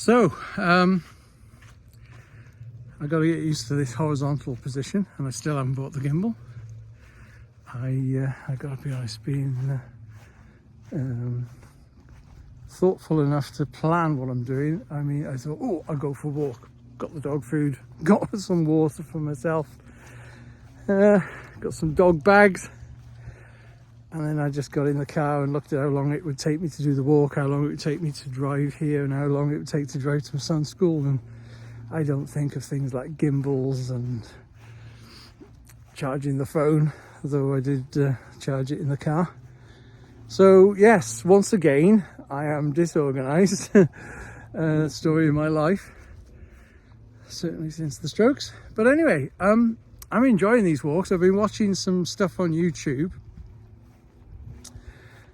So, I got to get used to this horizontal position, and I still haven't bought the gimbal. I got to be honest, being thoughtful enough to plan what I'm doing. I mean, I thought, oh, I'll go for a walk. Got the dog food, got some water for myself, got some dog bags. And then I just got in the car and looked at how long it would take me to do the walk, how long it would take me to drive here, and how long it would take to drive to my son's school. And I don't think of things like gimbals and charging the phone, though I did charge it in the car. So yes, once again, I am disorganized. Story of my life, certainly since the strokes. But anyway, I'm enjoying these walks. I've been watching some stuff on YouTube.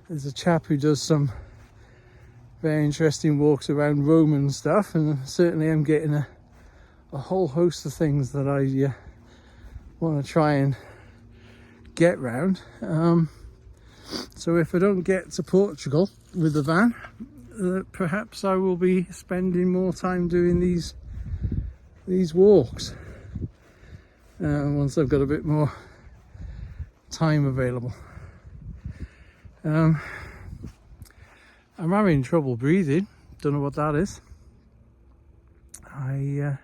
There's a chap who does some very interesting walks around Rome and stuff, and certainly I'm getting a whole host of things that I want to try and get round. So if I don't get to Portugal with the van, perhaps I will be spending more time doing these walks once I've got a bit more time available. I'm having trouble breathing. Don't know what that is. I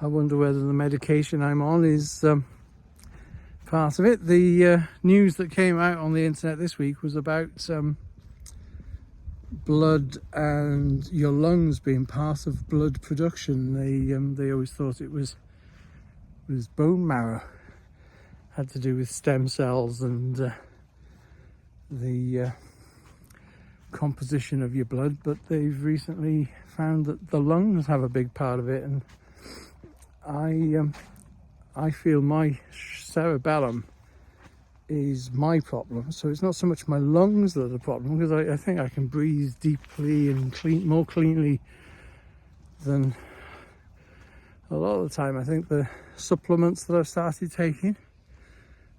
wonder whether the medication I'm on is part of it. The news that came out on the internet this week was about blood and your lungs being part of blood production. They always thought it was bone marrow, had to do with stem cells and the composition of your blood, but they've recently found that the lungs have a big part of it, and I feel my cerebellum is my problem. So it's not so much my lungs that are the problem, because I think I can breathe deeply and more cleanly than a lot of the time. I think the supplements that I've started taking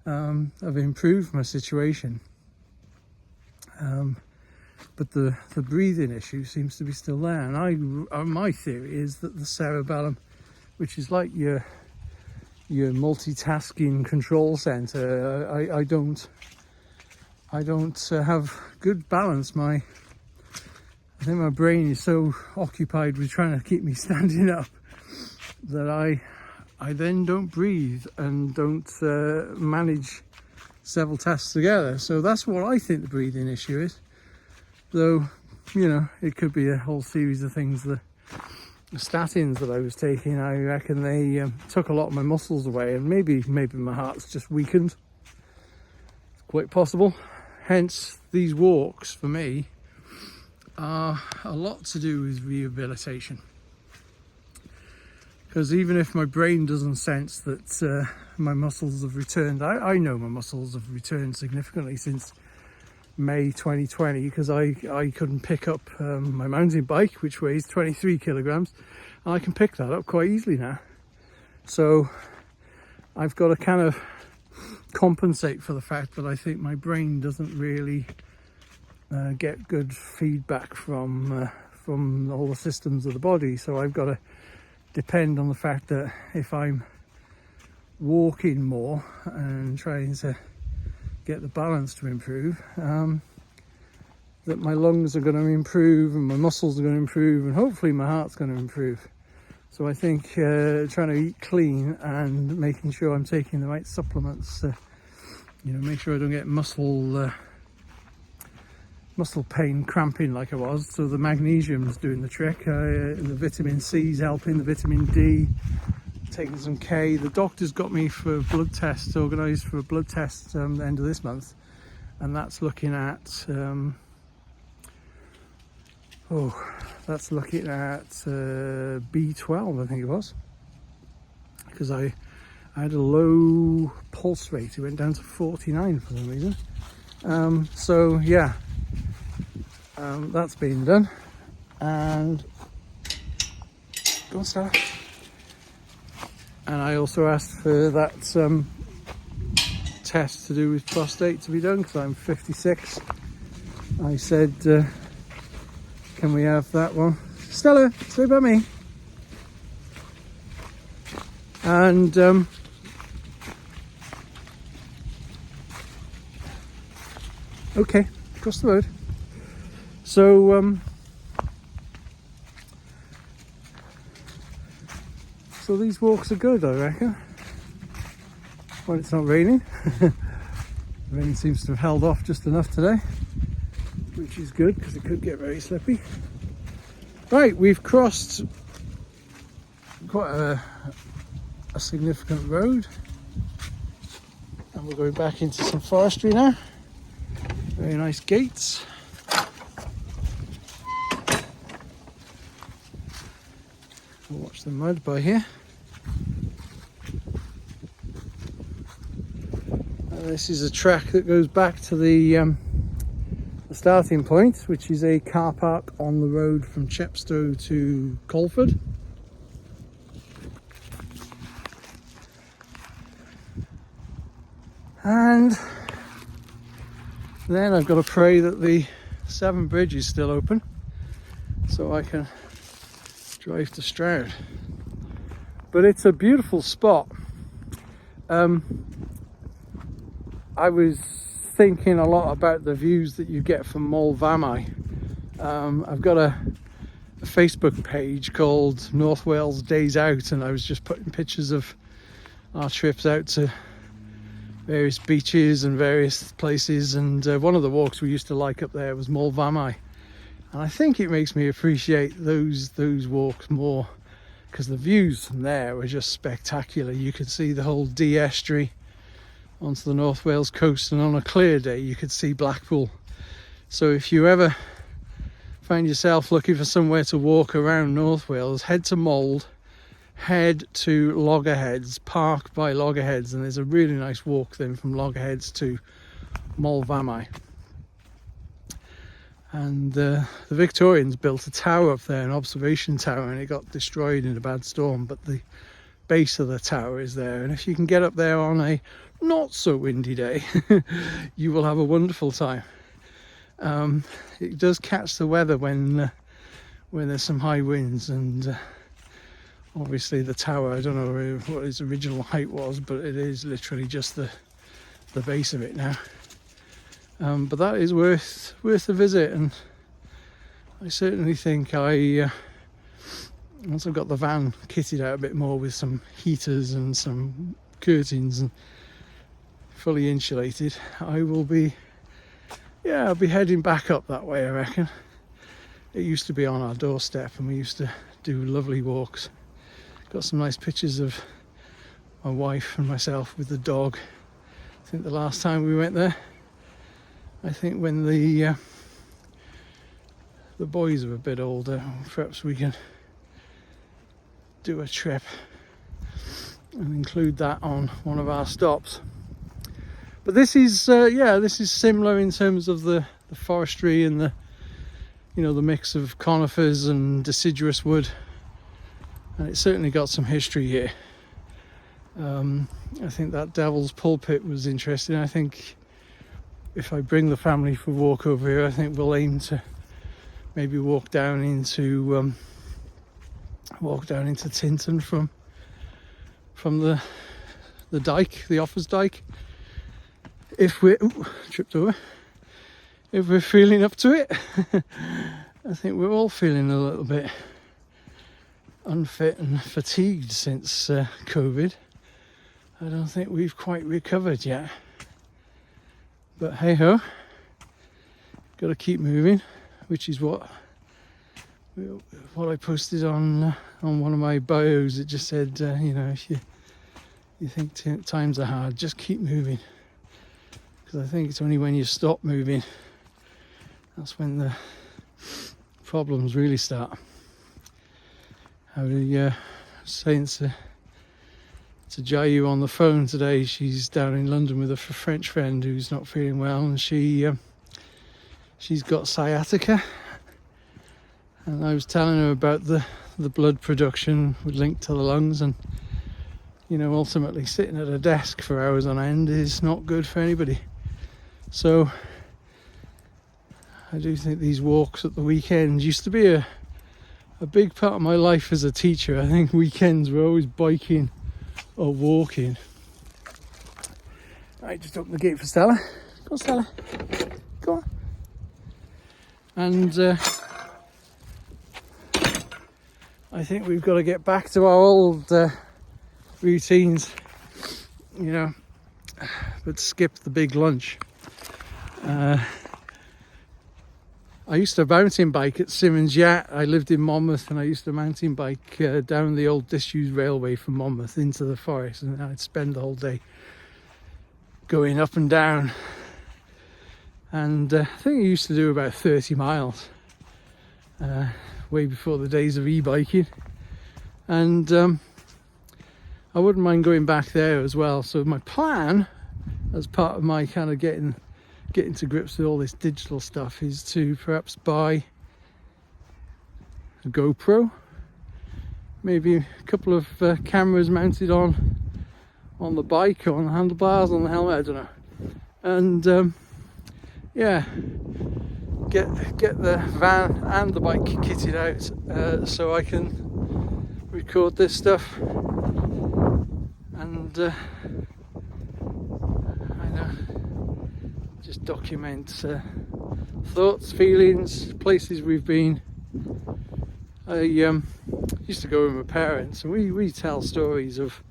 have improved my situation. But the breathing issue seems to be still there, and my theory is that the cerebellum, which is like your multitasking control center, I don't have good balance. I think my brain is so occupied with trying to keep me standing up that I then don't breathe and don't manage several tasks together. So that's what I think the breathing issue is, though, you know, it could be a whole series of things. The statins that I was taking, I reckon they took a lot of my muscles away, and maybe my heart's just weakened. It's quite possible. Hence these walks for me are a lot to do with rehabilitation, because even if my brain doesn't sense that my muscles have returned, I know my muscles have returned significantly since May 2020, because I couldn't pick up my mountain bike, which weighs 23 kilograms, and I can pick that up quite easily now. So I've got to kind of compensate for the fact that I think my brain doesn't really get good feedback from all the systems of the body. So I've got to depend on the fact that if I'm walking more and trying to get the balance to improve, that my lungs are going to improve and my muscles are going to improve, and hopefully my heart's going to improve. So I think trying to eat clean and making sure I'm taking the right supplements, make sure I don't get muscle pain, cramping like I was. So the magnesium's doing the trick, the vitamin C's helping, the vitamin D, taking some K. The doctor's got me for a blood test, organised for a blood test the end of this month, and that's looking at B12, I think it was, because I had a low pulse rate. It went down to 49 for some reason. So yeah, that's been done. And go on, Sarah. And I also asked for that test to do with prostate to be done, because I'm 56. I said, can we have that one? Stella, stay by me. And okay, across the road. So so these walks are good, I reckon, when it's not raining. The rain seems to have held off just enough today, which is good because it could get very slippy. Right, we've crossed quite a significant road, and we're going back into some forestry now. Very nice gates. We'll watch the mud by here. And this is a track that goes back to the starting point, which is a car park on the road from Chepstow to Colford. And then I've got to pray that the Severn Bridge is still open so I can drive to Stroud. But it's a beautiful spot. I was thinking a lot about the views that you get from Moel Famau. I've got a Facebook page called North Wales Days Out, and I was just putting pictures of our trips out to various beaches and various places, and one of the walks we used to like up there was Moel Famau, and I think it makes me appreciate those walks more because the views from there were just spectacular. You could see the whole Dee estuary onto the North Wales coast, and on a clear day you could see Blackpool. So if you ever find yourself looking for somewhere to walk around North Wales, head to Mold, head to Loggerheads, park by Loggerheads, and there's a really nice walk then from Loggerheads to Moel Famau. And the Victorians built a tower up there, an observation tower, and it got destroyed in a bad storm, but the base of the tower is there, and if you can get up there on a not so windy day you will have a wonderful time. It does catch the weather when there's some high winds, and obviously the tower, I don't know what its original height was, but it is literally just the base of it now. But that is worth a visit, and I certainly think once I've got the van kitted out a bit more with some heaters and some curtains and fully insulated, I'll be heading back up that way, I reckon. It used to be on our doorstep and we used to do lovely walks. Got some nice pictures of my wife and myself with the dog. I think the last time we went there, I think when the boys are a bit older, perhaps we can do a trip and include that on one of our stops. But this is similar in terms of the forestry and the mix of conifers and deciduous wood, and it's certainly got some history here. I think that Devil's Pulpit was interesting. I think if I bring the family for a walk over here, I think we'll aim to maybe walk down into Tintern from the Dyke, the Offa's Dyke. If we're feeling up to it. I think we're all feeling a little bit unfit and fatigued since COVID. I don't think we've quite recovered yet. But hey ho, got to keep moving, which is what I posted on one of my bios. It just said, if you think times are hard, just keep moving. Because I think it's only when you stop moving that's when the problems really start. I was saying to Jayu on the phone today, she's down in London with a French friend who's not feeling well, and she's got sciatica, and I was telling her about the blood production linked to the lungs, and ultimately sitting at a desk for hours on end is not good for anybody. So I do think these walks at the weekend used to be a a big part of my life as a teacher. I think weekends were always biking or walking. Right, just open the gate for Stella. Go on, Stella. Go on. And I think we've got to get back to our old routines, you know, but skip the big lunch. I used to mountain bike at Simmons Yacht. I lived in Monmouth, and I used to mountain bike down the old disused railway from Monmouth into the forest, and I'd spend the whole day going up and down. And I think I used to do about 30 miles way before the days of e-biking, and I wouldn't mind going back there as well. So my plan, as part of my kind of getting to grips with all this digital stuff, is to perhaps buy a GoPro, maybe a couple of cameras mounted on the bike or on the handlebars, on the helmet, I don't know, and yeah, get the van and the bike kitted out so I can record this stuff, and just document thoughts, feelings, places we've been. I used to go with my parents, and we tell stories of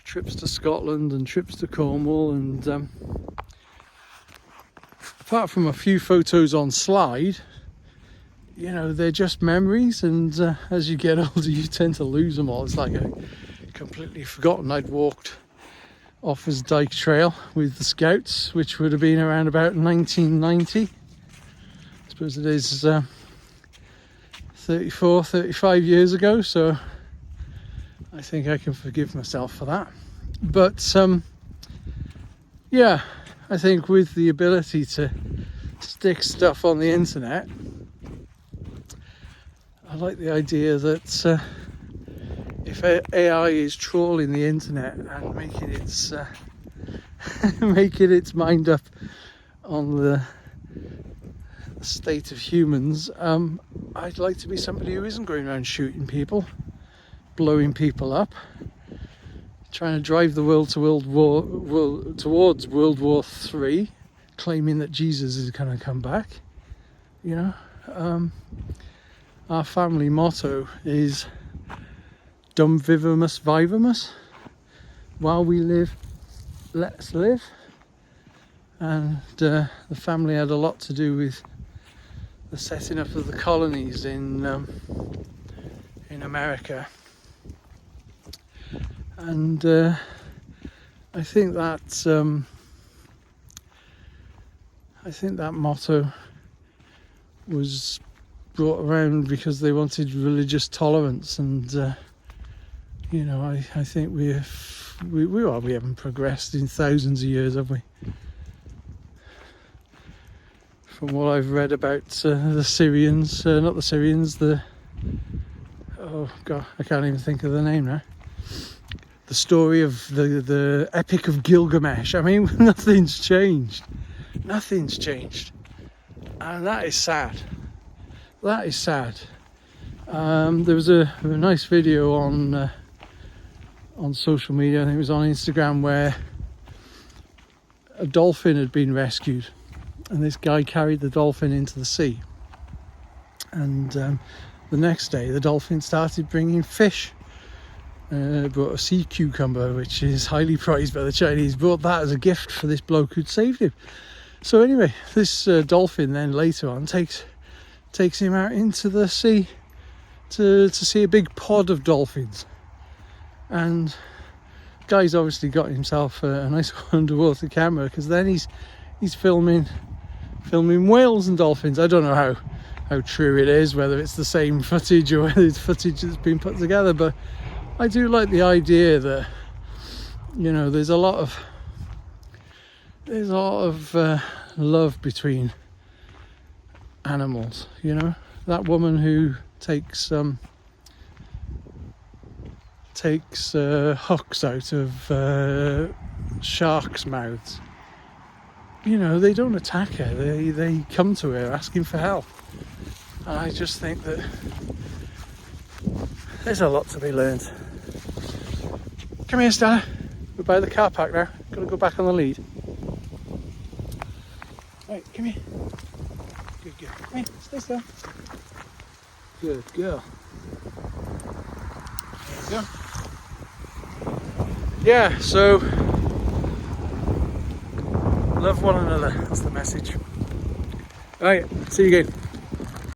trips to Scotland and trips to Cornwall, and apart from a few photos on slide, you know, they're just memories, and as you get older you tend to lose them all. It's like I completely forgotten I'd walked Offa's Dyke Trail with the Scouts, which would have been around about 1990. I suppose it is 35 years ago, so I think I can forgive myself for that. But yeah, I think with the ability to stick stuff on the internet, I like the idea that if AI is trawling the internet and making its making its mind up on the state of humans, I'd like to be somebody who isn't going around shooting people, blowing people up, trying to drive the world to towards World War III, claiming that Jesus is going to come back. You know, our family motto is Dum Vivamus Vivamus. While we live, let's live. And the family had a lot to do with the setting up of the colonies in America. And I think that motto was brought around because they wanted religious tolerance, and you know, I think we haven't progressed in thousands of years, have we? From what I've read about the Syrians, not the Syrians, oh god, I can't even think of the name now. The story of the Epic of Gilgamesh. I mean, nothing's changed. Nothing's changed. And that is sad. That is sad. There was a nice video on social media, I think it was on Instagram, where a dolphin had been rescued. And this guy carried the dolphin into the sea. And the next day, the dolphin started bringing fish. Brought a sea cucumber, which is highly prized by the Chinese, brought that as a gift for this bloke who'd saved him. So anyway, this dolphin then later on takes him out into the sea to see a big pod of dolphins. And the guy's obviously got himself a nice underwater camera, because then he's filming whales and dolphins. I don't know how true it is, whether it's the same footage or whether it's footage that's been put together, but I do like the idea that, you know, there's a lot of love between animals. You know, that woman who takes hooks out of sharks' mouths. You know, they don't attack her. They come to her asking for help. And I just think that There's a lot to be learned. Come here, Stella. We're by the car park now. Gotta go back on the lead. Right, come here. Good girl. Come here, stay still. Good girl. There we go. Yeah, so love one another. That's the message. Right, see you again.